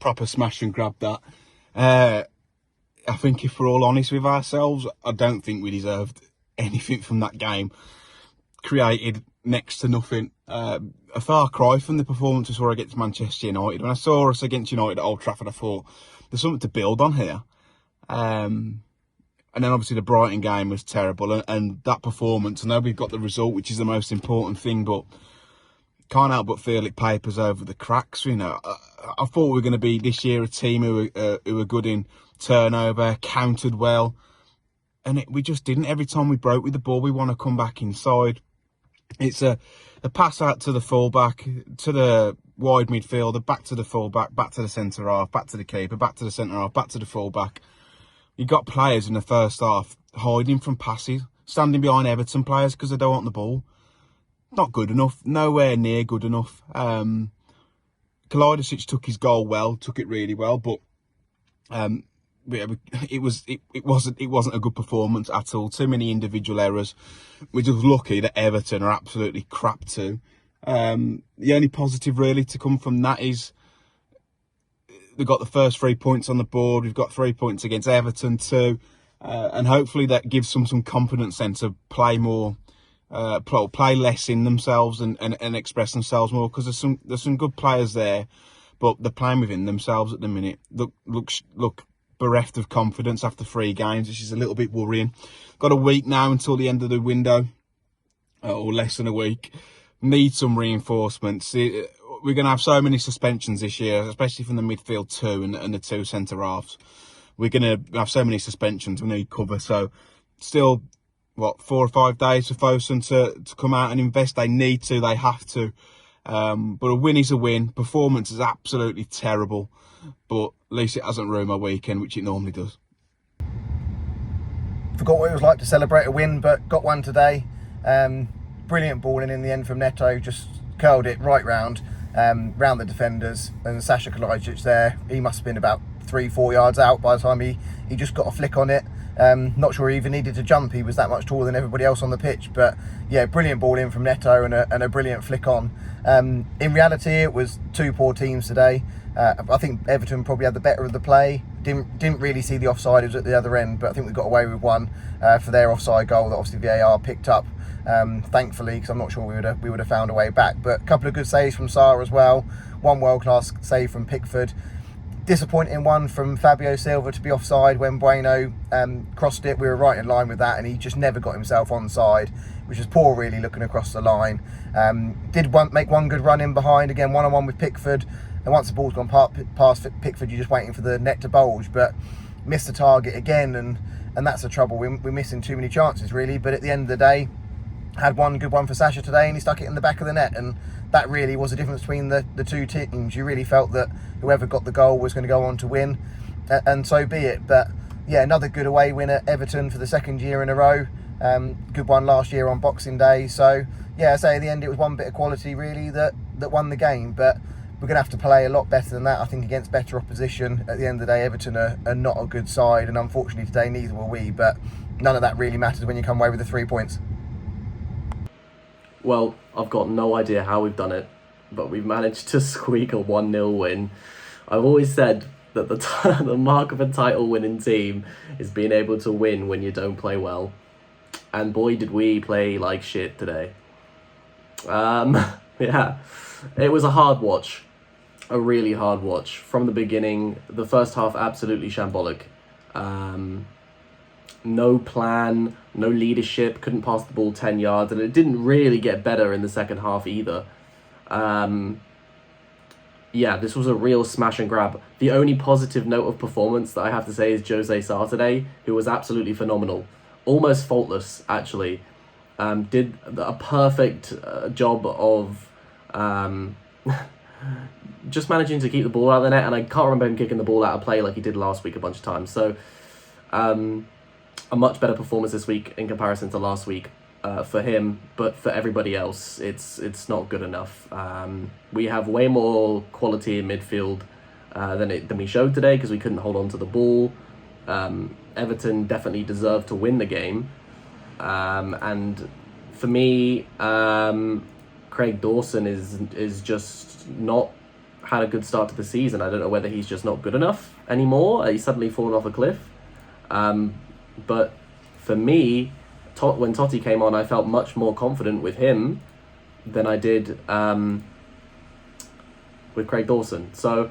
proper smash and grab that. I think if we're all honest with ourselves, I don't think we deserved anything from that game. Created next to nothing. A far cry from the performance we saw against Manchester United. When I saw us against United at Old Trafford, I thought there's something to build on here. And then obviously the Brighton game was terrible, and that performance, I know we've got the result, which is the most important thing, but can't help but feel it papers over the cracks. You know, I thought we were going to be this year a team who were good in turnover, countered well, and we just didn't. Every time we broke with the ball, we want to come back inside. It's a pass out to the fullback, to the wide midfielder, back to the fullback, back to the centre half, back to the keeper, back to the centre half, back to the fullback. You got players in the first half hiding from passes, standing behind Everton players because they don't want the ball. Not good enough. Nowhere near good enough. Kalajdzic took his goal well, took it really well, but it wasn't a good performance at all. Too many individual errors. We're just lucky that Everton are absolutely crap too. The only positive really to come from that is we've got the first 3 points on the board. We've got 3 points against Everton too. And hopefully that gives them some confidence then to play more, play less in themselves and express themselves more, because there's some good players there, but they're playing within themselves at the minute. Look bereft of confidence after 3 games, which is a little bit worrying. Got a week now until the end of the window, or less than a week. Need some reinforcements. We're going to have so many suspensions this year, especially from the midfield two and the 2 centre halves. We're going to have so many suspensions. We need cover. So still, 4 or 5 days for Fosun to come out and invest. They need to. They have to. But a win is a win. Performance is absolutely terrible. But at least it hasn't ruined my weekend, which it normally does. Forgot what it was like to celebrate a win, but got one today. Brilliant balling in the end from Neto. Just curled it right round the defenders, and Sasa Kalajdzic there, he must have been about 3-4 yards out by the time he just got a flick on it. Not sure he even needed to jump, he was that much taller than everybody else on the pitch. But yeah, brilliant ball in from Neto and a brilliant flick on. In reality, it was 2 poor teams today. I think Everton probably had the better of the play. Didn't really see the offside, it was at the other end, but I think we got away with one for their offside goal that obviously VAR picked up, thankfully, because I'm not sure we would have found a way back. But a couple of good saves from Sarr as well. One world-class save from Pickford. Disappointing one from Fabio Silva to be offside when Bueno crossed it. We were right in line with that, and he just never got himself onside, which is poor really looking across the line. Did make one good run in behind, again one-on-one with Pickford, and once the ball's gone past Pickford, you're just waiting for the net to bulge, but missed the target again, and that's the trouble. We're missing too many chances really. But at the end of the day, had one good one for Sasha today, and he stuck it in the back of the net, and that really was the difference between the 2 teams. You really felt that whoever got the goal was going to go on to win, and so be it. But yeah, another good away win at Everton for the 2nd year in a row. Good one last year on Boxing Day. So yeah, I say at the end it was one bit of quality really that won the game, but we're going to have to play a lot better than that, I think, against better opposition. At the end of the day, Everton are not a good side, and unfortunately today neither were we, but none of that really matters when you come away with the 3 points. Well, I've got no idea how we've done it, but we've managed to squeak a 1-0 win. I've always said that the mark of a title-winning team is being able to win when you don't play well. And boy, did we play like shit today. Yeah, it was a hard watch. A really hard watch. From the beginning, the first half absolutely shambolic. No plan, no leadership, couldn't pass the ball 10 yards, and it didn't really get better in the second half either. Yeah, this was a real smash and grab. The only positive note of performance that I have to say is Jose Sarr today, who was absolutely phenomenal. Almost faultless, actually. Did a perfect job of just managing to keep the ball out of the net, and I can't remember him kicking the ball out of play like he did last week a bunch of times. So, a much better performance this week in comparison to last week for him, but for everybody else, it's not good enough. We have way more quality in midfield than we showed today, because we couldn't hold on to the ball. Everton definitely deserved to win the game, and for me, Craig Dawson is just not had a good start to the season. I don't know whether he's just not good enough anymore. He's suddenly fallen off a cliff. But for me, when Totti came on, I felt much more confident with him than I did with Craig Dawson. So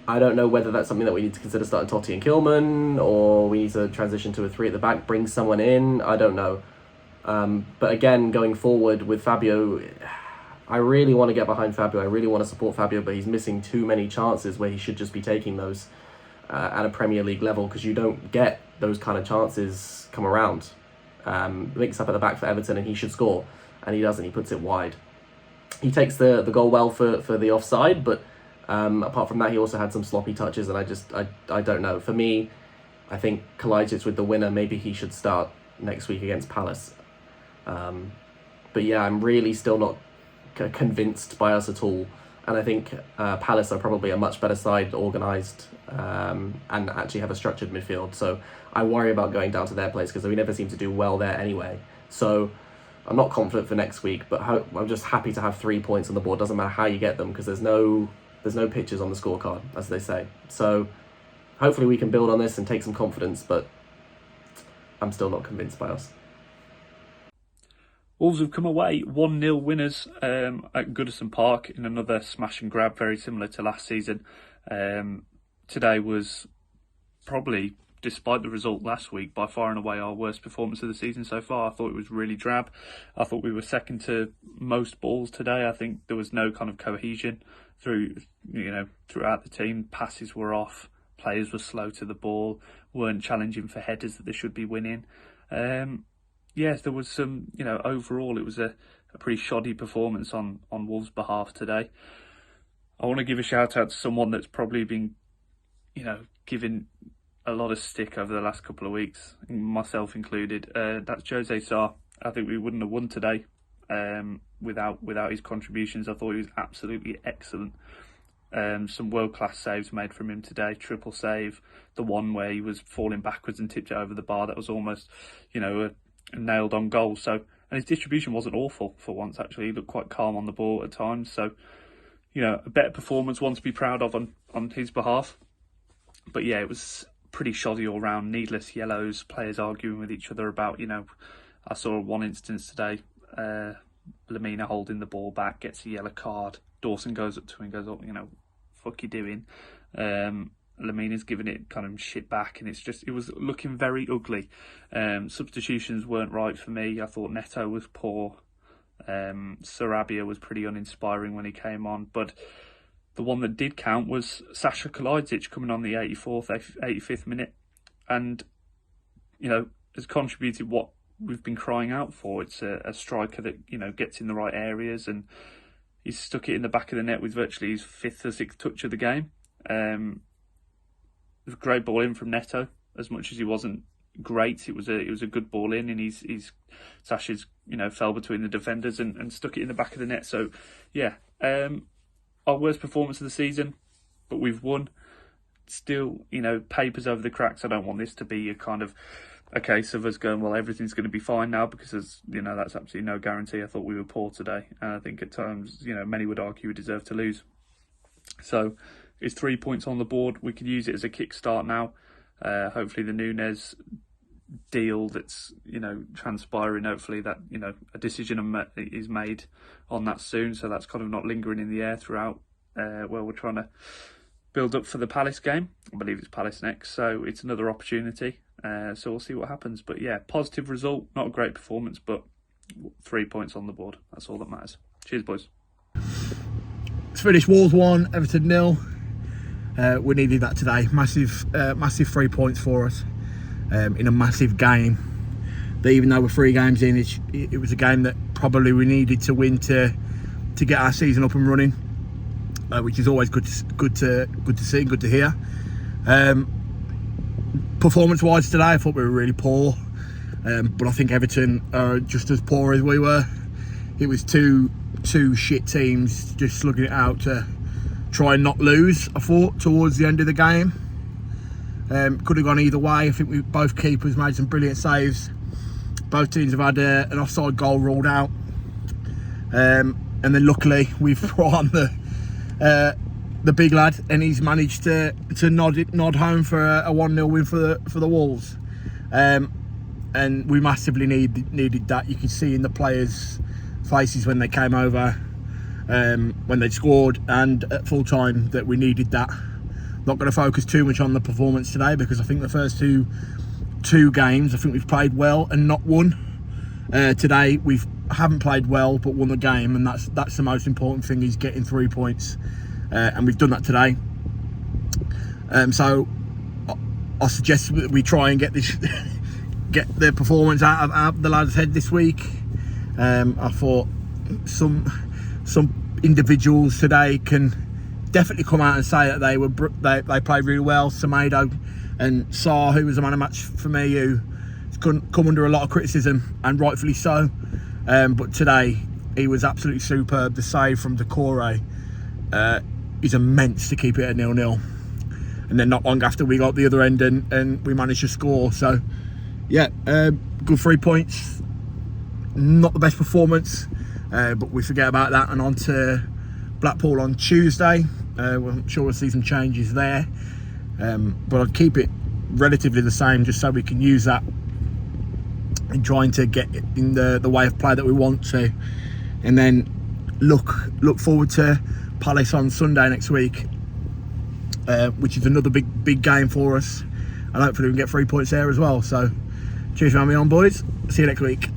I don't know whether that's something that we need to consider starting Totti and Kilman, or we need to transition to a 3 at the back, bring someone in. I don't know. But again, going forward with Fabio, I really want to get behind Fabio. I really want to support Fabio, but he's missing too many chances where he should just be taking those at a Premier League level, because you don't get those kind of chances come around. Links up at the back for Everton and he should score, and he doesn't. He puts it wide. He takes the goal well for the offside, but apart from that, he also had some sloppy touches, and I don't know. For me, I think Kalajdzic with the winner, maybe he should start next week against Palace. But yeah, I'm really still not convinced by us at all, and I think Palace are probably a much better side, organised, and actually have a structured midfield. So I worry about going down to their place, because we never seem to do well there anyway. So I'm not confident for next week, but I'm just happy to have 3 points on the board. Doesn't matter how you get them, because there's no pictures on the scorecard, as they say. So hopefully we can build on this and take some confidence, but I'm still not convinced by us. Wolves have come away 1-0 winners at Goodison Park in another smash and grab, very similar to last season. Today was probably, despite the result last week, by far and away our worst performance of the season so far. I thought it was really drab. I thought we were second to most balls today. I think there was no kind of cohesion throughout the team. Passes were off, players were slow to the ball, weren't challenging for headers that they should be winning. Yes, there was some, overall it was a pretty shoddy performance on Wolves' behalf today. I want to give a shout out to someone that's probably been, given a lot of stick over the last couple of weeks, myself included. That's Jose Sa. I think we wouldn't have won today without his contributions. I thought he was absolutely excellent. Some world-class saves made from him today. Triple save, the one where he was falling backwards and tipped it over the bar. That was almost, a nailed on goal. So, and his distribution wasn't awful for once, actually. He looked quite calm on the ball at times. So, a better performance, one to be proud of on his behalf. But yeah, it was pretty shoddy all round. Needless yellows, players arguing with each other about, I saw one instance today, Lamina holding the ball back, gets a yellow card. Dawson goes up to him and goes, fuck you doing? Lamina's giving it kind of shit back, and it was looking very ugly. Substitutions weren't right for me. I thought Neto was poor. Sarabia was pretty uninspiring when he came on, but the one that did count was Sasa Kalajdzic coming on the 85th minute, and has contributed what we've been crying out for. It's a striker that gets in the right areas, and he's stuck it in the back of the net with virtually his 5th or 6th touch of the game. It was a great ball in from Neto. As much as he wasn't great, it was a good ball in, and he's Sasha's fell between the defenders and stuck it in the back of the net. So yeah, our worst performance of the season, but we've won. Still, papers over the cracks. I don't want this to be a kind of a case of us going, well, everything's going to be fine now, because that's absolutely no guarantee. I thought we were poor today, and I think at times many would argue we deserve to lose. So it's 3 points on the board. We could use it as a kickstart now. Hopefully the Núñez deal that's transpiring, hopefully that a decision is made on that soon, so that's kind of not lingering in the air throughout where we're trying to build up for the Palace game. I believe it's Palace next, so it's another opportunity. So we'll see what happens. But yeah, positive result, not a great performance, but 3 points on the board. That's all that matters. Cheers, boys. It's finished. Wolves 1, Everton 0. We needed that today. Massive 3 points for us in a massive game. That even though we're 3 games in, it was a game that probably we needed to win to get our season up and running, which is always good to see, good to hear. Performance-wise today, I thought we were really poor, but I think Everton are just as poor as we were. It was two shit teams just slugging it out to try and not lose, I thought, towards the end of the game. Could have gone either way. I think both keepers made some brilliant saves. Both teams have had an offside goal ruled out. And then luckily we've brought on the big lad, and he's managed to nod home for a 1-0 win for the Wolves. And we massively needed that. You can see in the players' faces when they came over, when they scored and at full time, that we needed that. Not going to focus too much on the performance today, because I think the first two games, I think we've played well and not won. Today we haven't played well but won the game, and that's the most important thing, is getting 3 points, and we've done that today. So I suggest that we try and get the performance out of the lads' head this week. I thought some individuals today can definitely come out and say that they played really well. Semedo and Sa, who was a man of match for me, who come under a lot of criticism, and rightfully so. But today he was absolutely superb. The save from Decore is immense to keep it at 0-0. And then not long after, we got the other end and we managed to score. So yeah, good 3 points. Not the best performance, but we forget about that and on to Blackpool on Tuesday. I'm sure we'll see some changes there, but I'd keep it relatively the same, just so we can use that in trying to get in the way of play that we want to. And then look forward to Palace on Sunday next week, which is another big game for us, and hopefully we can get 3 points there as well. So cheers for having me on, boys. See you next week.